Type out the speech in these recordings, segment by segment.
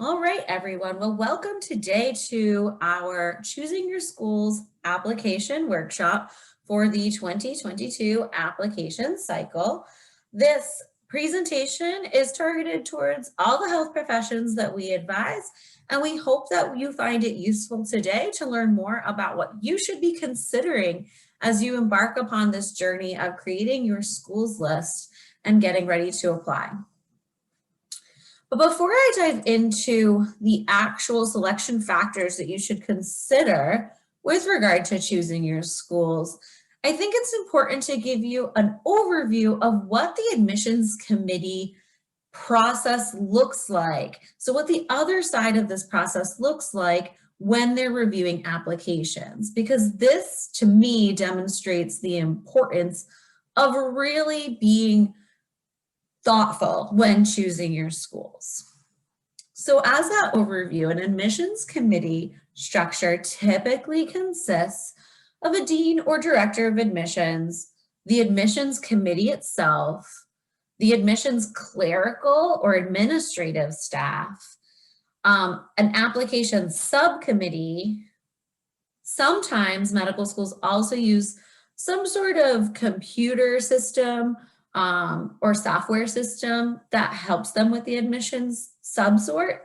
All right, everyone. Well, welcome today to our Choosing Your Schools application workshop for the 2022 application cycle. This presentation is targeted towards all the health professions that we advise, and we hope that you find it useful today to learn more about what you should be considering as you embark upon this journey of creating your schools list and getting ready to apply. But before I dive into the actual selection factors that you should consider with regard to choosing your schools, I think it's important to give you an overview of what the admissions committee process looks like. So what the other side of this process looks like when they're reviewing applications, because this to me demonstrates the importance of really being thoughtful when choosing your schools. So as that overview, an admissions committee structure typically consists of a dean or director of admissions, the admissions committee itself, the admissions clerical or administrative staff, an application subcommittee. Sometimes medical schools also use some sort of computer system or software system that helps them with the admissions subsort.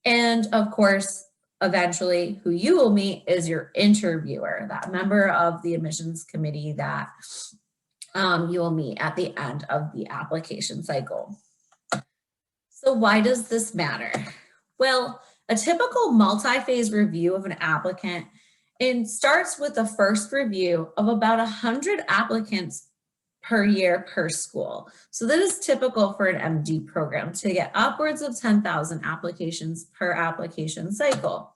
And of course, eventually who you will meet is your interviewer, that member of the admissions committee that you will meet at the end of the application cycle. So why does this matter? Well, a typical multi-phase review of an applicant starts with the first review of about 100 applicants per year per school. So that is typical for an MD program to get upwards of 10,000 applications per application cycle.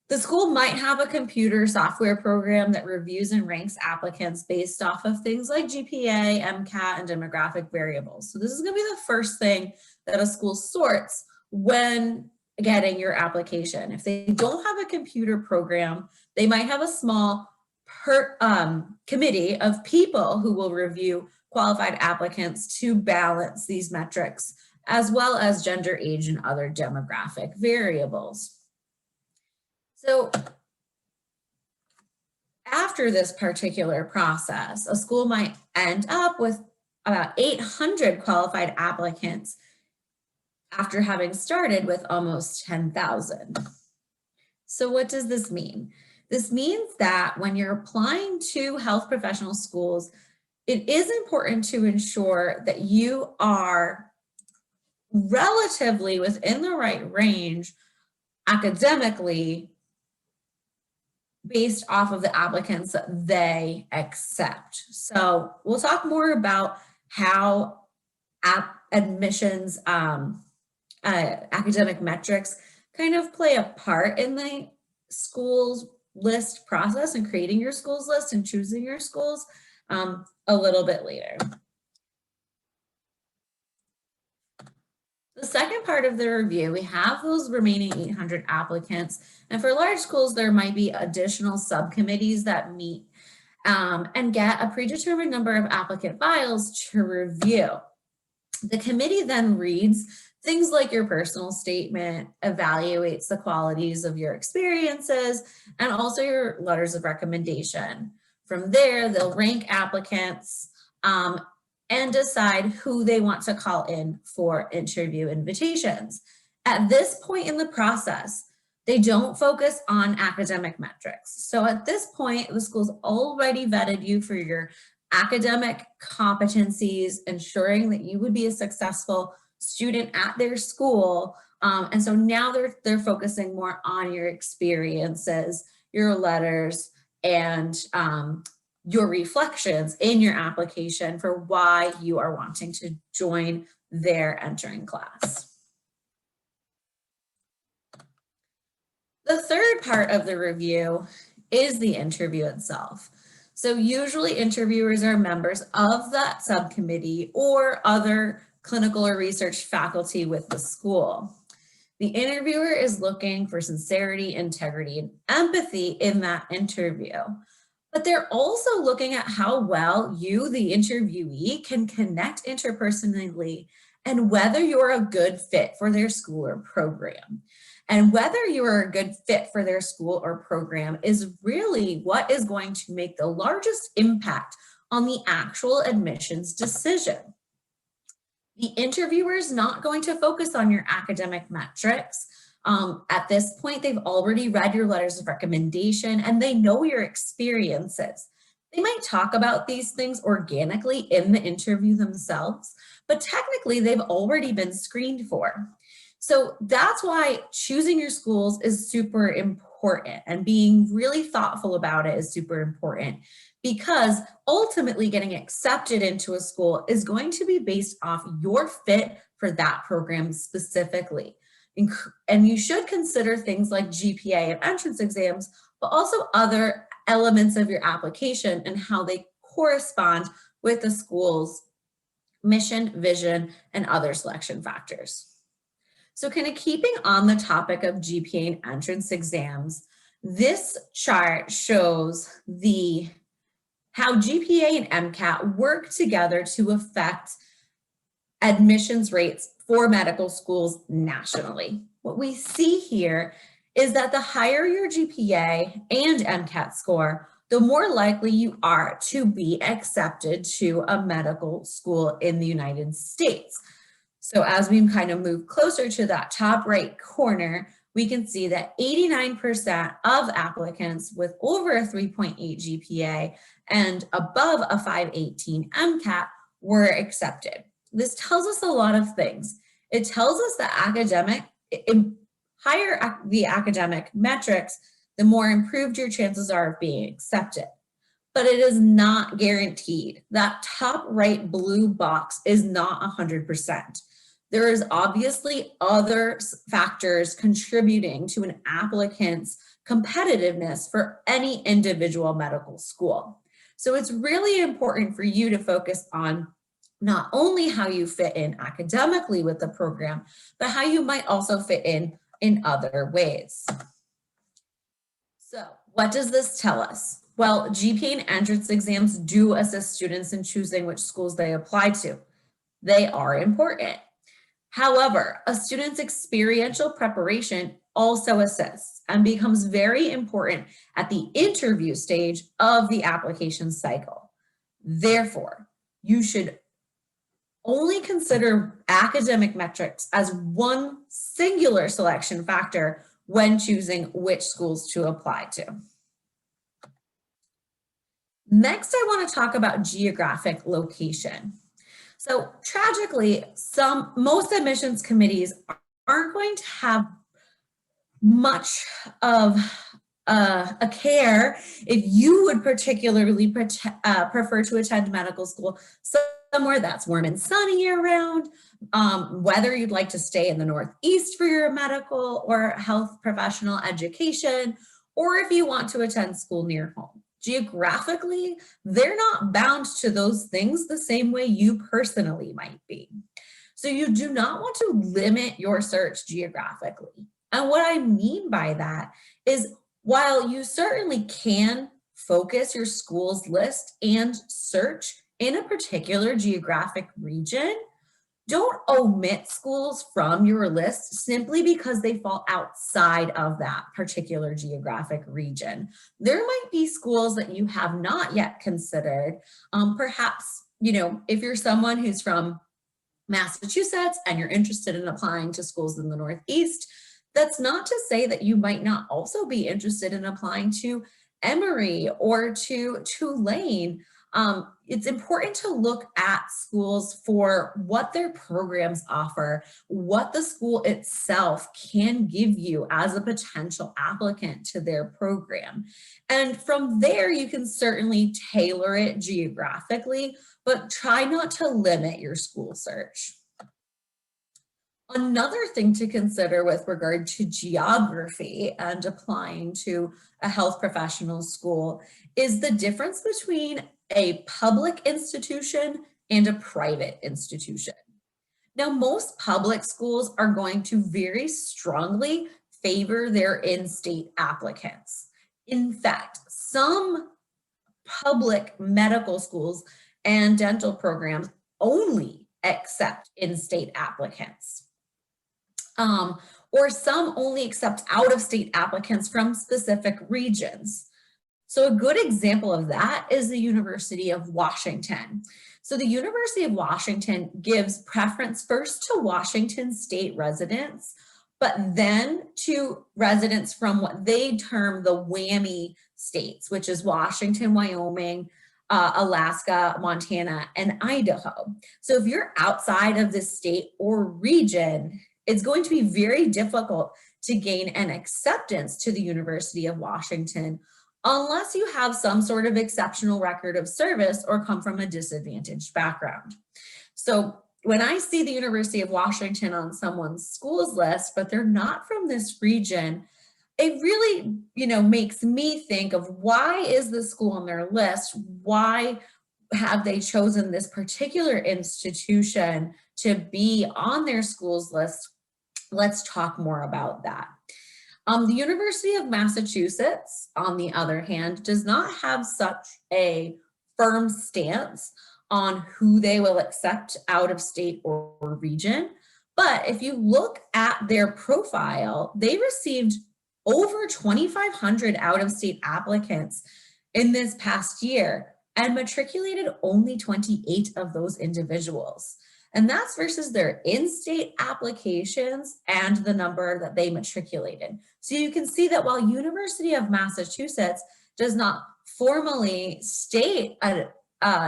The school might have a computer software program that reviews and ranks applicants based off of things like GPA, MCAT, and demographic variables. So this is going to be the first thing that a school sorts when getting your application. If they don't have a computer program, they might have a small committee of people who will review qualified applicants to balance these metrics, as well as gender, age, and other demographic variables. So after this particular process, a school might end up with about 800 qualified applicants after having started with almost 10,000. So what does this mean? This means that when you're applying to health professional schools, it is important to ensure that you are relatively within the right range academically based off of the applicants that they accept. So we'll talk more about how admissions academic metrics kind of play a part in the school's list process and creating your schools list and choosing your schools a little bit later. The second part of the review, we have those remaining 800 applicants, and for large schools there might be additional subcommittees that meet and get a predetermined number of applicant files to review. The committee then reads things like your personal statement, evaluates the qualities of your experiences, and also your letters of recommendation. From there, they'll rank applicants and decide who they want to call in for interview invitations. At this point in the process, they don't focus on academic metrics. So at this point, the school's already vetted you for your academic competencies, ensuring that you would be a successful student at their school. And so now they're focusing more on your experiences, your letters, and your reflections in your application for why you are wanting to join their entering class. The third part of the review is the interview itself. So usually interviewers are members of that subcommittee or other clinical or research faculty with the school. The interviewer is looking for sincerity, integrity, and empathy in that interview. But they're also looking at how well you, the interviewee, can connect interpersonally and whether you're a good fit for their school or program. And whether you're a good fit for their school or program is really what is going to make the largest impact on the actual admissions decision. The interviewer is not going to focus on your academic metrics. At this point, they've already read your letters of recommendation and they know your experiences. They might talk about these things organically in the interview themselves, but technically they've already been screened for. So that's why choosing your schools is super important, and being really thoughtful about it is super important, because ultimately getting accepted into a school is going to be based off your fit for that program specifically. And you should consider things like GPA and entrance exams, but also other elements of your application and how they correspond with the school's mission, vision, and other selection factors. So kind of keeping on the topic of GPA and entrance exams, this chart shows how GPA and MCAT work together to affect admissions rates for medical schools nationally. What we see here is that the higher your GPA and MCAT score, the more likely you are to be accepted to a medical school in the United States. So as we kind of move closer to that top right corner, we can see that 89% of applicants with over a 3.8 GPA and above a 518 MCAT were accepted. This tells us a lot of things. It tells us that higher the academic metrics, the more improved your chances are of being accepted. But it is not guaranteed. That top right blue box is not 100%. There is obviously other factors contributing to an applicant's competitiveness for any individual medical school. So it's really important for you to focus on not only how you fit in academically with the program, but how you might also fit in other ways. So what does this tell us? Well, GPA and entrance exams do assist students in choosing which schools they apply to. They are important. However, a student's experiential preparation also assists and becomes very important at the interview stage of the application cycle. Therefore, you should only consider academic metrics as one singular selection factor when choosing which schools to apply to. Next, I want to talk about geographic location. So tragically, most admissions committees aren't going to have much of a care if you would particularly prefer to attend medical school somewhere that's warm and sunny year round, whether you'd like to stay in the Northeast for your medical or health professional education, or if you want to attend school near home. Geographically, they're not bound to those things the same way you personally might be. So you do not want to limit your search geographically. And what I mean by that is, while you certainly can focus your school's list and search in a particular geographic region, don't omit schools from your list simply because they fall outside of that particular geographic region. There might be schools that you have not yet considered. Perhaps, if you're someone who's from Massachusetts and you're interested in applying to schools in the Northeast, that's not to say that you might not also be interested in applying to Emory or to Tulane. It's important to look at schools for what their programs offer, what the school itself can give you as a potential applicant to their program. And from there, you can certainly tailor it geographically, but try not to limit your school search. Another thing to consider with regard to geography and applying to a health professional school is the difference between a public institution and a private institution. Now, most public schools are going to very strongly favor their in-state applicants. In fact, some public medical schools and dental programs only accept in-state applicants. Or some only accept out-of-state applicants from specific regions. So a good example of that is the University of Washington. So the University of Washington gives preference first to Washington state residents, but then to residents from what they term the whammy states, which is Washington, Wyoming, Alaska, Montana, and Idaho. So if you're outside of the state or region, it's going to be very difficult to gain an acceptance to the University of Washington unless you have some sort of exceptional record of service or come from a disadvantaged background. So when I see the University of Washington on someone's schools list, but they're not from this region, it really, makes me think of why is the school on their list? Why have they chosen this particular institution to be on their schools list? Let's talk more about that. The University of Massachusetts, on the other hand, does not have such a firm stance on who they will accept out of state or region. But if you look at their profile, they received over 2,500 out-of-state applicants in this past year and matriculated only 28 of those individuals. And that's versus their in-state applications and the number that they matriculated. So you can see that while University of Massachusetts does not formally state an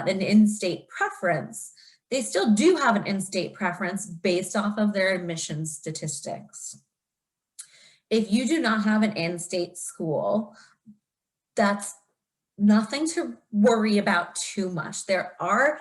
in-state preference, they still do have an in-state preference based off of their admissions statistics. If you do not have an in-state school, that's nothing to worry about too much. There are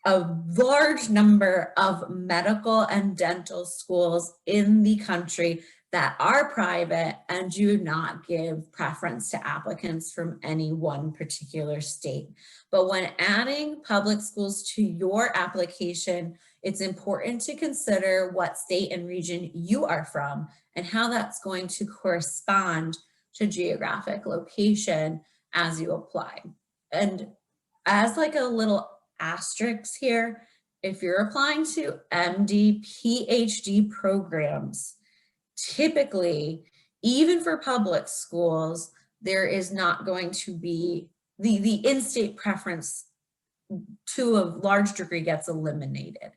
a large number of medical and dental schools in the country that are private and do not give preference to applicants from any one particular state. But when adding public schools to your application, it's important to consider what state and region you are from and how that's going to correspond to geographic location as you apply. And as like a little asterisk here, if you're applying to MD, PhD programs, typically, even for public schools, there is not going to be the in-state preference to a large degree gets eliminated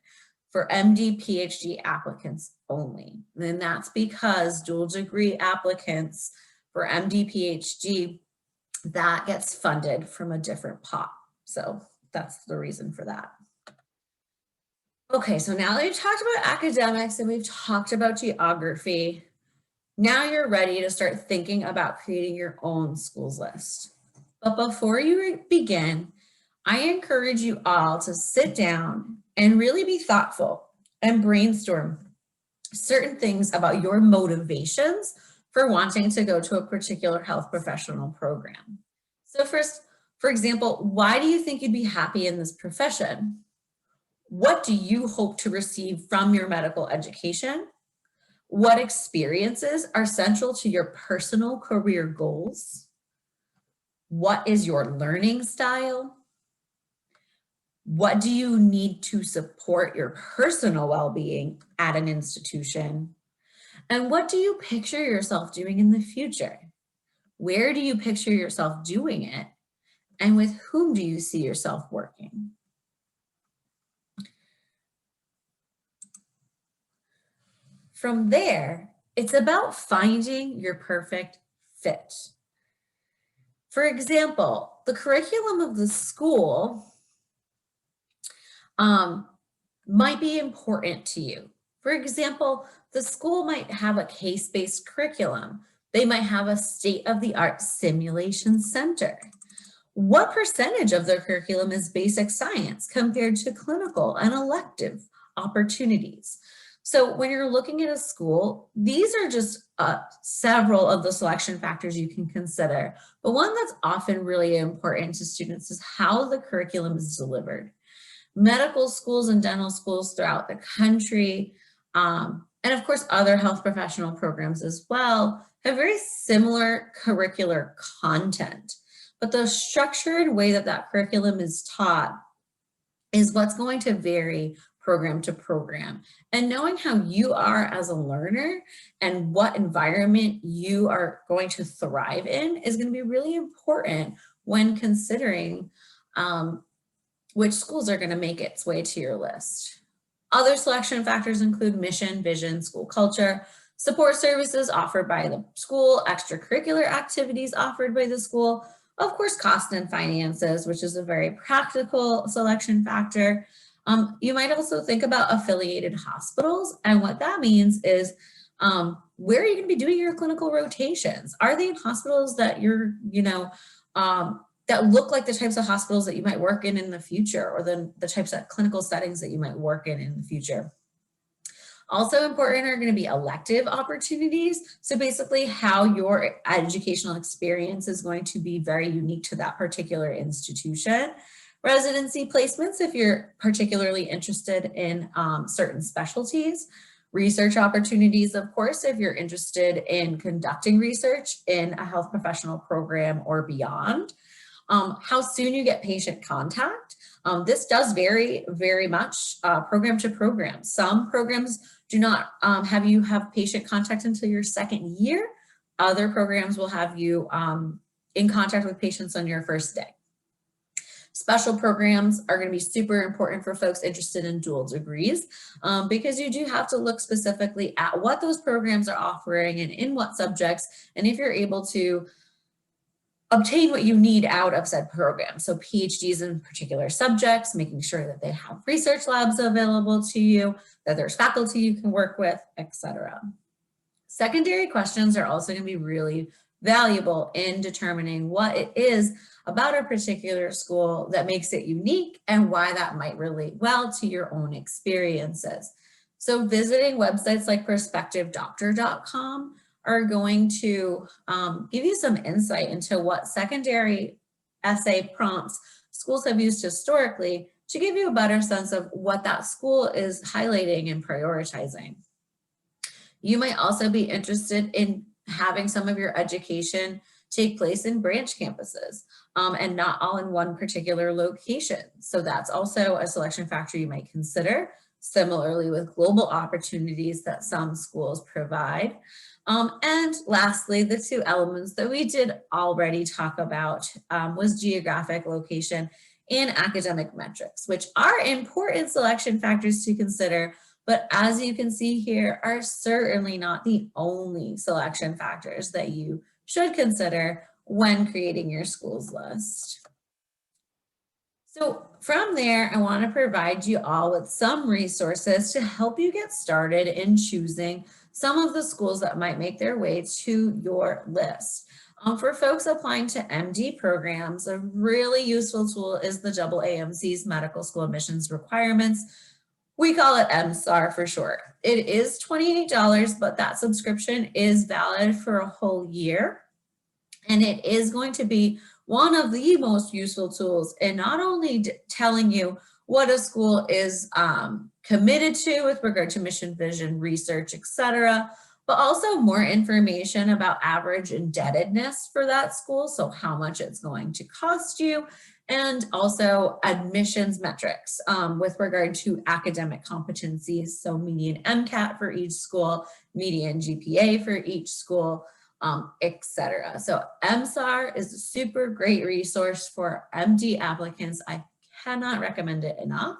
for MD, PhD applicants only. And that's because dual degree applicants for MD, PhD, that gets funded from a different pot. So that's the reason for that. Okay, so now that we've talked about academics and we've talked about geography, now you're ready to start thinking about creating your own schools list. But before you begin, I encourage you all to sit down and really be thoughtful and brainstorm certain things about your motivations for wanting to go to a particular health professional program. So first, for example, why do you think you'd be happy in this profession? What do you hope to receive from your medical education? What experiences are central to your personal career goals? What is your learning style? What do you need to support your personal well-being at an institution? And what do you picture yourself doing in the future? Where do you picture yourself doing it? And with whom do you see yourself working? From there, it's about finding your perfect fit. For example, the curriculum of the school might be important to you. For example, the school might have a case-based curriculum. They might have a state-of-the-art simulation center. What percentage of their curriculum is basic science compared to clinical and elective opportunities? So when you're looking at a school, these are just several of the selection factors you can consider. But one that's often really important to students is how the curriculum is delivered. Medical schools and dental schools throughout the country, and of course other health professional programs as well, have very similar curricular content. But the structure and way that that curriculum is taught is what's going to vary program to program. And knowing how you are as a learner and what environment you are going to thrive in is going to be really important when considering which schools are going to make its way to your list. Other selection factors include mission, vision, school culture, support services offered by the school, extracurricular activities offered by the school, of course, cost and finances, which is a very practical selection factor. You might also think about affiliated hospitals, and what that means is where are you going to be doing your clinical rotations? Are they in hospitals that you're, that look like the types of hospitals that you might work in the future, or the types of clinical settings that you might work in the future? Also important are going to be elective opportunities. So basically how your educational experience is going to be very unique to that particular institution. Residency placements, if you're particularly interested in certain specialties. Research opportunities, of course, if you're interested in conducting research in a health professional program or beyond. How soon you get patient contact. This does vary very much program to program. Some programs do not have you have patient contact until your second year. Other programs will have you in contact with patients on your first day. Special programs are going to be super important for folks interested in dual degrees because you do have to look specifically at what those programs are offering and in what subjects, and if you're able to obtain what you need out of said program. So PhDs in particular subjects, making sure that they have research labs available to you, that there's faculty you can work with, etc. Secondary questions are also going to be really valuable in determining what it is about a particular school that makes it unique and why that might relate well to your own experiences. So visiting websites like prospectivedoctor.com are going to give you some insight into what secondary essay prompts schools have used historically to give you a better sense of what that school is highlighting and prioritizing. You might also be interested in having some of your education take place in branch campuses and not all in one particular location. So that's also a selection factor you might consider, similarly with global opportunities that some schools provide. And lastly, the two elements that we did already talk about was geographic location and academic metrics, which are important selection factors to consider, but as you can see here, are certainly not the only selection factors that you should consider when creating your schools list. So from there, I want to provide you all with some resources to help you get started in choosing some of the schools that might make their way to your list. For folks applying to MD programs, a really useful tool is the AAMC's Medical School Admissions Requirements. We call it MSAR for short. It is $28, but that subscription is valid for a whole year. And it is going to be one of the most useful tools in not only telling you what a school is committed to with regard to mission, vision, research, etc., but also more information about average indebtedness for that school, so how much it's going to cost you, and also admissions metrics with regard to academic competencies, so median MCAT for each school, median GPA for each school, etc. So MSAR is a super great resource for MD applicants. I cannot recommend it enough.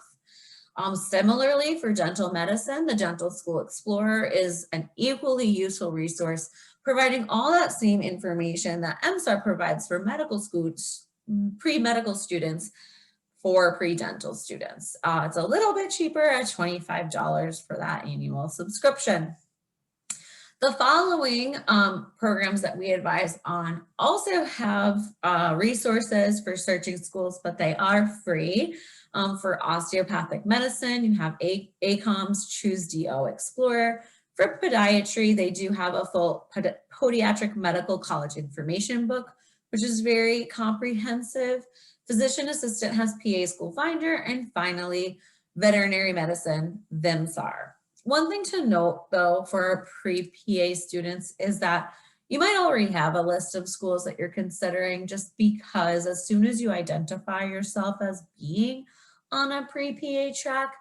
Similarly, for dental medicine, the Dental School Explorer is an equally useful resource, providing all that same information that MSAR provides for medical schools, pre-medical students for pre-dental students. It's a little bit cheaper at $25 for that annual subscription. The following programs that we advise on also have resources for searching schools, but they are free. For osteopathic medicine, you have ACOM's Choose DO Explorer. For podiatry, they do have a full podiatric medical college information book, which is very comprehensive. Physician assistant has PA School Finder, and finally, veterinary medicine, VMSAR. One thing to note, though, for pre-PA students is that you might already have a list of schools that you're considering, just because as soon as you identify yourself as being on a pre-PA track,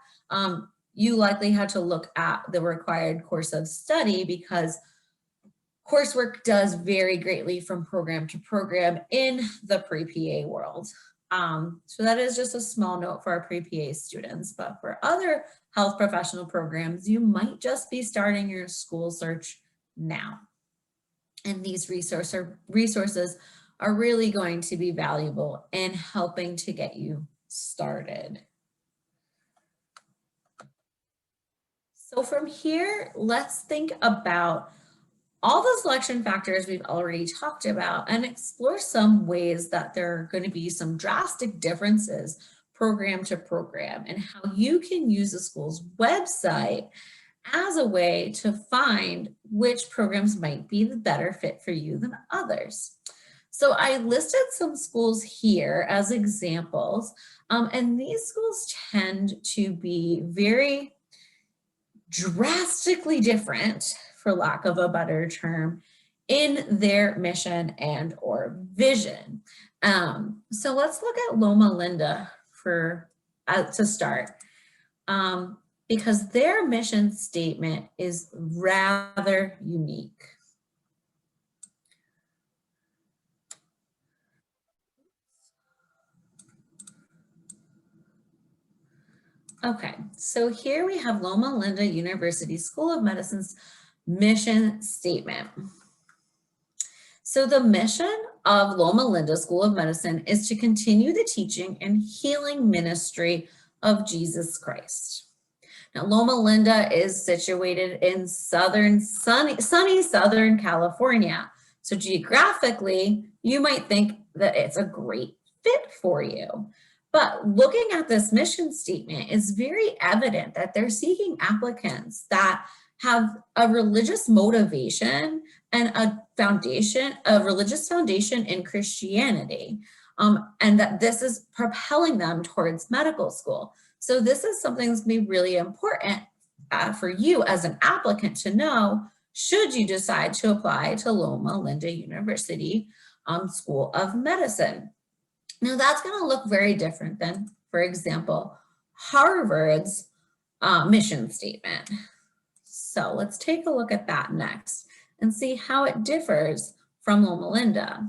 you likely had to look at the required course of study because coursework does vary greatly from program to program in the pre-PA world. So that is just a small note for our pre-PA students, but for other health professional programs, you might just be starting your school search now. And these resources are really going to be valuable in helping to get you started. So from here, let's think about all the selection factors we've already talked about and explore some ways that there are going to be some drastic differences program to program and how you can use the school's website as a way to find which programs might be the better fit for you than others. So I listed some schools here as examples, and these schools tend to be very drastically different, for lack of a better term, in their mission and or vision. So let's look at Loma Linda to start, because their mission statement is rather unique. Okay, so here we have Loma Linda University School of Medicine's mission statement. So the mission of Loma Linda School of Medicine is to continue the teaching and healing ministry of Jesus Christ. Now, Loma Linda is situated in sunny Southern California. So geographically, you might think that it's a great fit for you. But looking at this mission statement, it's very evident that they're seeking applicants that have a religious motivation and a religious foundation in Christianity, and that this is propelling them towards medical school. So this is something that's going to be really important for you as an applicant to know should you decide to apply to Loma Linda University School of Medicine. Now that's going to look very different than, for example, Harvard's mission statement. So let's take a look at that next and see how it differs from Loma Linda.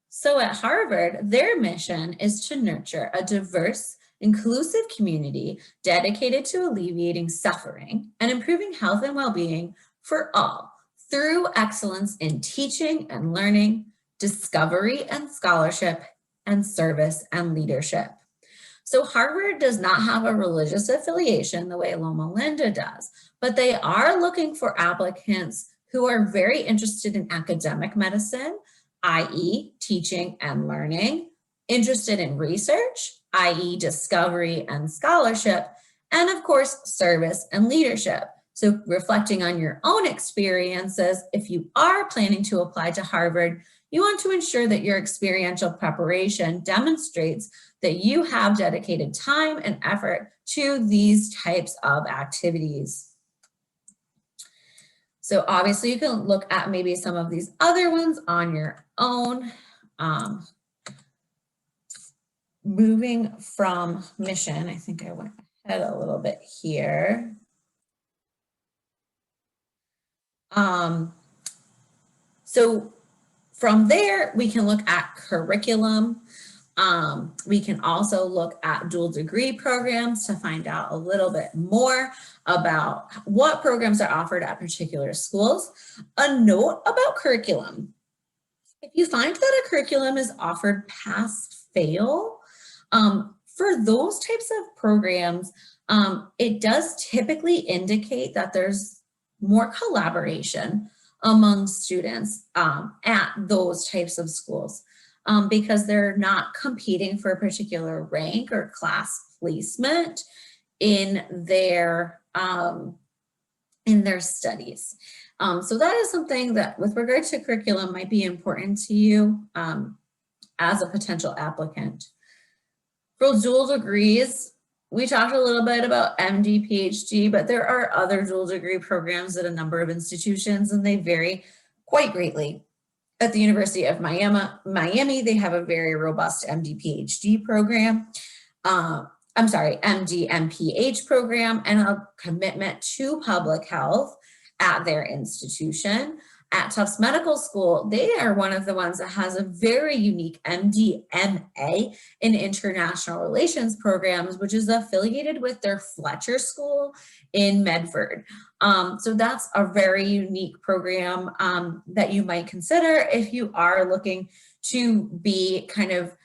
So at Harvard, their mission is to nurture a diverse, inclusive community dedicated to alleviating suffering and improving health and well-being for all through excellence in teaching and learning, discovery and scholarship, and service and leadership. So Harvard does not have a religious affiliation the way Loma Linda does, but they are looking for applicants who are very interested in academic medicine, i.e. teaching and learning, interested in research, i.e. discovery and scholarship, and of course, service and leadership. So reflecting on your own experiences, if you are planning to apply to Harvard, you want to ensure that your experiential preparation demonstrates that you have dedicated time and effort to these types of activities. So obviously you can look at maybe some of these other ones on your own. Moving from mission, I think I went ahead a little bit here. So from there, we can look at curriculum. We can also look at dual degree programs to find out a little bit more about what programs are offered at particular schools. A note about curriculum. If you find that a curriculum is offered pass-fail, for those types of programs, it does typically indicate that there's more collaboration among students at those types of schools because they're not competing for a particular rank or class placement in their studies. So that is something that with regard to curriculum might be important to you as a potential applicant. For dual degrees, we talked a little bit about MD, PhD, but there are other dual degree programs at a number of institutions and they vary quite greatly. At the University of Miami, they have a very robust MD, PhD program. MD MPH program and a commitment to public health at their institution. At Tufts Medical School, they are one of the ones that has a very unique MD-MA in International Relations programs, which is affiliated with their Fletcher School in Medford. So that's a very unique program that you might consider if you are looking to be kind of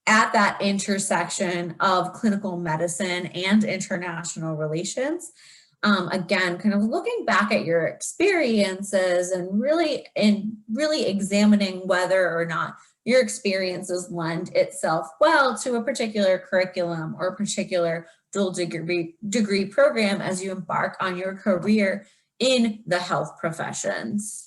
at that intersection of clinical medicine and international relations. Again, kind of looking back at your experiences and really examining whether or not your experiences lend itself well to a particular curriculum or a particular dual degree program as you embark on your career in the health professions.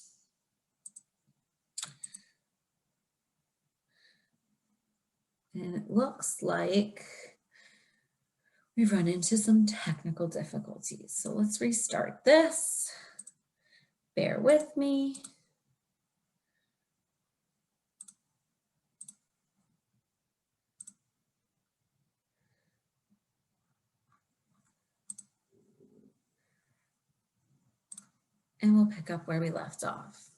And it looks like we've run into some technical difficulties. So let's restart this. Bear with me. And we'll pick up where we left off.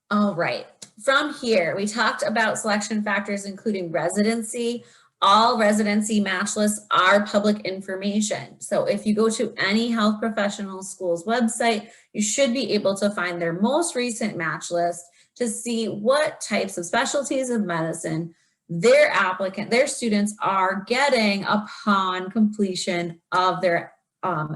All right, from here, we talked about selection factors, including residency. All residency match lists are public information. So if you go to any health professional school's website, you should be able to find their most recent match list to see what types of specialties of medicine their students are getting upon completion of their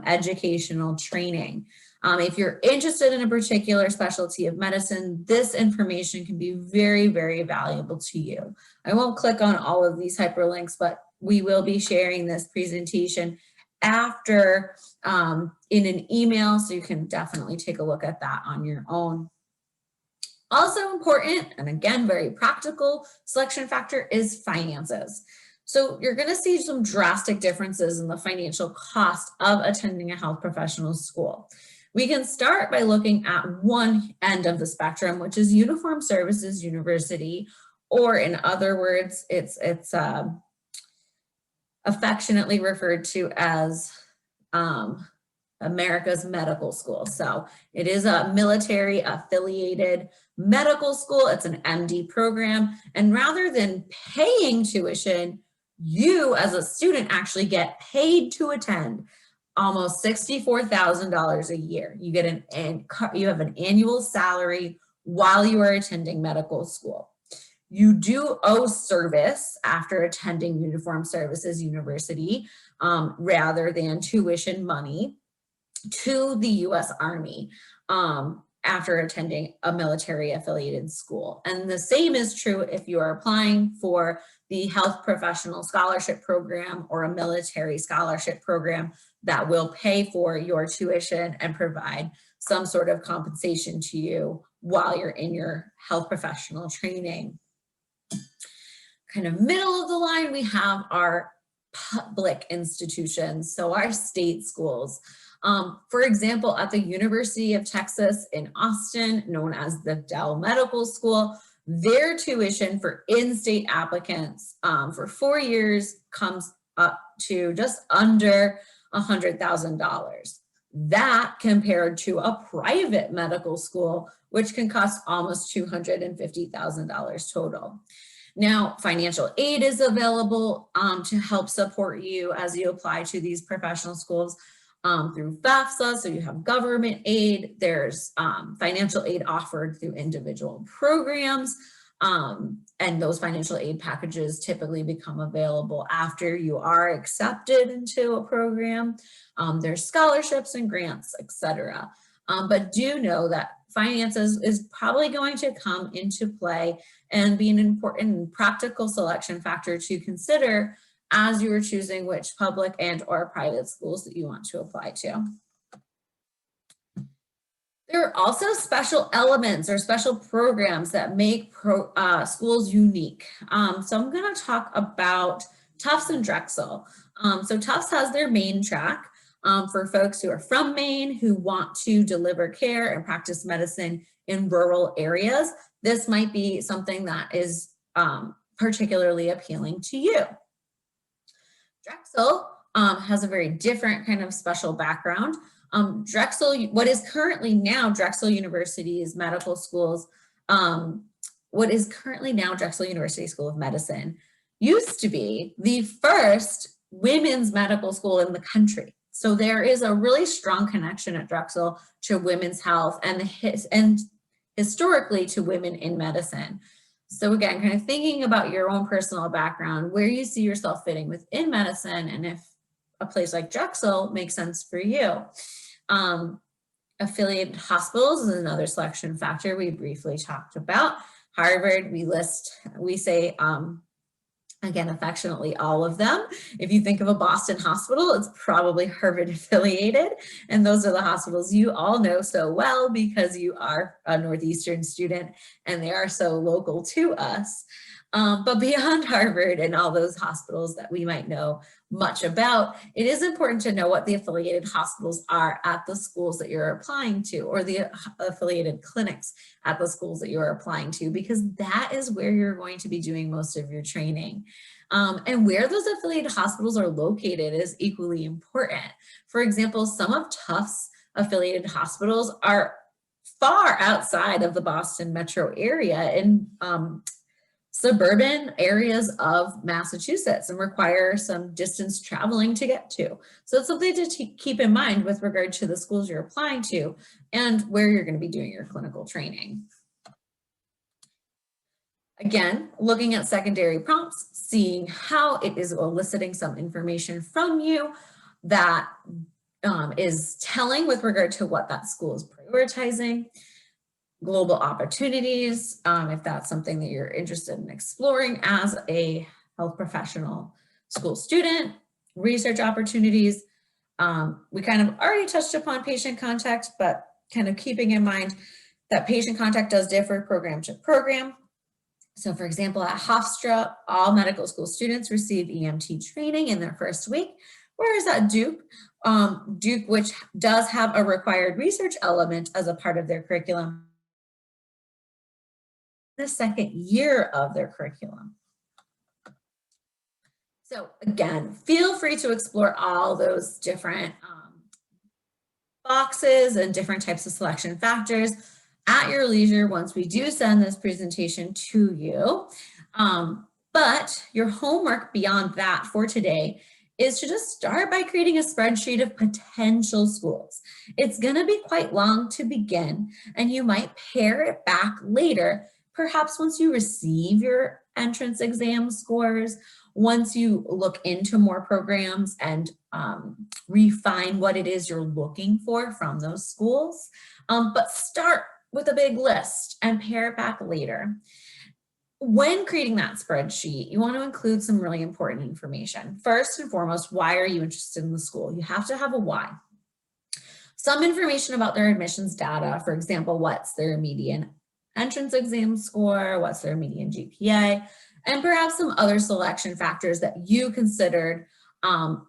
educational training. If you're interested in a particular specialty of medicine, this information can be very, very valuable to you. I won't click on all of these hyperlinks, but we will be sharing this presentation after in an email, so you can definitely take a look at that on your own. Also important, and again, very practical selection factor is finances. So you're going to see some drastic differences in the financial cost of attending a health professional school. We can start by looking at one end of the spectrum, which is Uniform Services University, or in other words, it's affectionately referred to as America's Medical School. So it is a military affiliated medical school. It's an MD program. And rather than paying tuition, you as a student actually get paid to attend. Almost $64,000 a year. You have an annual salary while you are attending medical school. You do owe service after attending Uniform Services University rather than tuition money to the U.S. Army after attending a military affiliated school. And the same is true if you are applying for the Health Professional Scholarship Program or a military scholarship program that will pay for your tuition and provide some sort of compensation to you while you're in your health professional training. Kind of middle of the line, we have our public institutions, so our state schools. For example, at the University of Texas in Austin, known as the Dell Medical School, their tuition for in-state applicants for 4 years comes up to just under $100,000. That compared to a private medical school, which can cost almost $250,000 total. Now, financial aid is available to help support you as you apply to these professional schools through FAFSA, so you have government aid. There's financial aid offered through individual programs, and those financial aid packages typically become available after you are accepted into a program. There's scholarships and grants, etc. But do know that finances is probably going to come into play and be an important practical selection factor to consider as you are choosing which public and or private schools that you want to apply to. There are also special elements or special programs that make schools unique. So I'm going to talk about Tufts and Drexel. So Tufts has their Maine track for folks who are from Maine who want to deliver care and practice medicine in rural areas. This might be something that is particularly appealing to you. Drexel has a very different kind of special background. Drexel, what is currently now Drexel University's medical schools, what is currently now Drexel University School of Medicine used to be the first women's medical school in the country. So there is a really strong connection at Drexel to women's health and historically to women in medicine. So again, kind of thinking about your own personal background, where you see yourself fitting within medicine, and if a place like Drexel makes sense for you. Affiliated hospitals is another selection factor we briefly talked about. Harvard, we say, again, affectionately, all of them. If you think of a Boston hospital, it's probably Harvard affiliated. And those are the hospitals you all know so well because you are a Northeastern student and they are so local to us. But beyond Harvard and all those hospitals that we might know much about, it is important to know what the affiliated hospitals are at the schools that you're applying to, or the affiliated clinics at the schools that you're applying to, because that is where you're going to be doing most of your training. And where those affiliated hospitals are located is equally important. For example, some of Tufts affiliated hospitals are far outside of the Boston metro area in suburban areas of Massachusetts and require some distance traveling to get to. So it's something to keep in mind with regard to the schools you're applying to and where you're going to be doing your clinical training. Again, looking at secondary prompts, seeing how it is eliciting some information from you that is telling with regard to what that school is prioritizing. Global opportunities, if that's something that you're interested in exploring as a health professional school student. Research opportunities, we kind of already touched upon patient contact, but kind of keeping in mind that patient contact does differ program to program. So for example, at Hofstra, all medical school students receive EMT training in their first week, whereas at Duke, which does have a required research element as a part of their curriculum, the second year of their curriculum. So again, feel free to explore all those different boxes and different types of selection factors at your leisure once we do send this presentation to you. But your homework beyond that for today is to just start by creating a spreadsheet of potential schools. It's going to be quite long to begin, and you might pare it back later, perhaps once you receive your entrance exam scores, once you look into more programs and refine what it is you're looking for from those schools. But start with a big list and pare it back later. When creating that spreadsheet, you want to include some really important information. First and foremost, why are you interested in the school? You have to have a why. Some information about their admissions data, for example, what's their median entrance exam score, what's their median GPA, and perhaps some other selection factors that you considered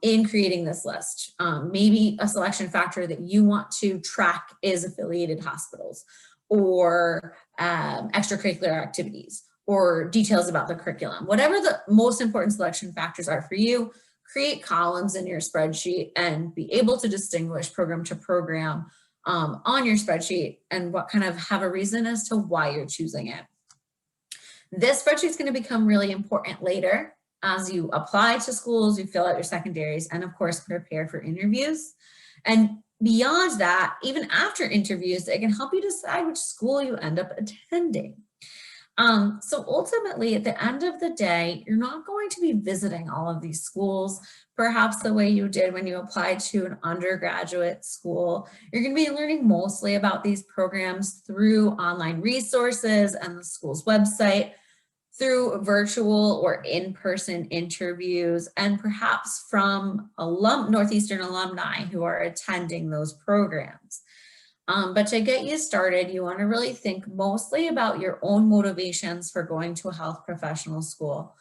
in creating this list. Maybe a selection factor that you want to track is affiliated hospitals or extracurricular activities or details about the curriculum. Whatever the most important selection factors are for you, create columns in your spreadsheet and be able to distinguish program to program on your spreadsheet and what kind of have a reason as to why you're choosing it. This spreadsheet is going to become really important later as you apply to schools, you fill out your secondaries, and of course, prepare for interviews. And beyond that, even after interviews, it can help you decide which school you end up attending. So ultimately, at the end of the day, you're not going to be visiting all of these schools, perhaps the way you did when you applied to an undergraduate school. You're going to be learning mostly about these programs through online resources and the school's website, through virtual or in-person interviews, and perhaps from Northeastern alumni who are attending those programs. But to get you started, you want to really think mostly about your own motivations for going to a health professional school,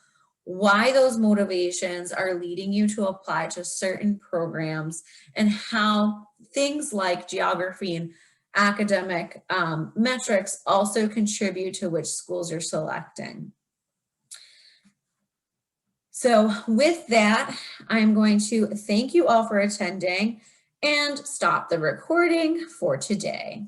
why those motivations are leading you to apply to certain programs, and how things like geography and academic metrics also contribute to which schools you're selecting. So with that, I'm going to thank you all for attending and stop the recording for today.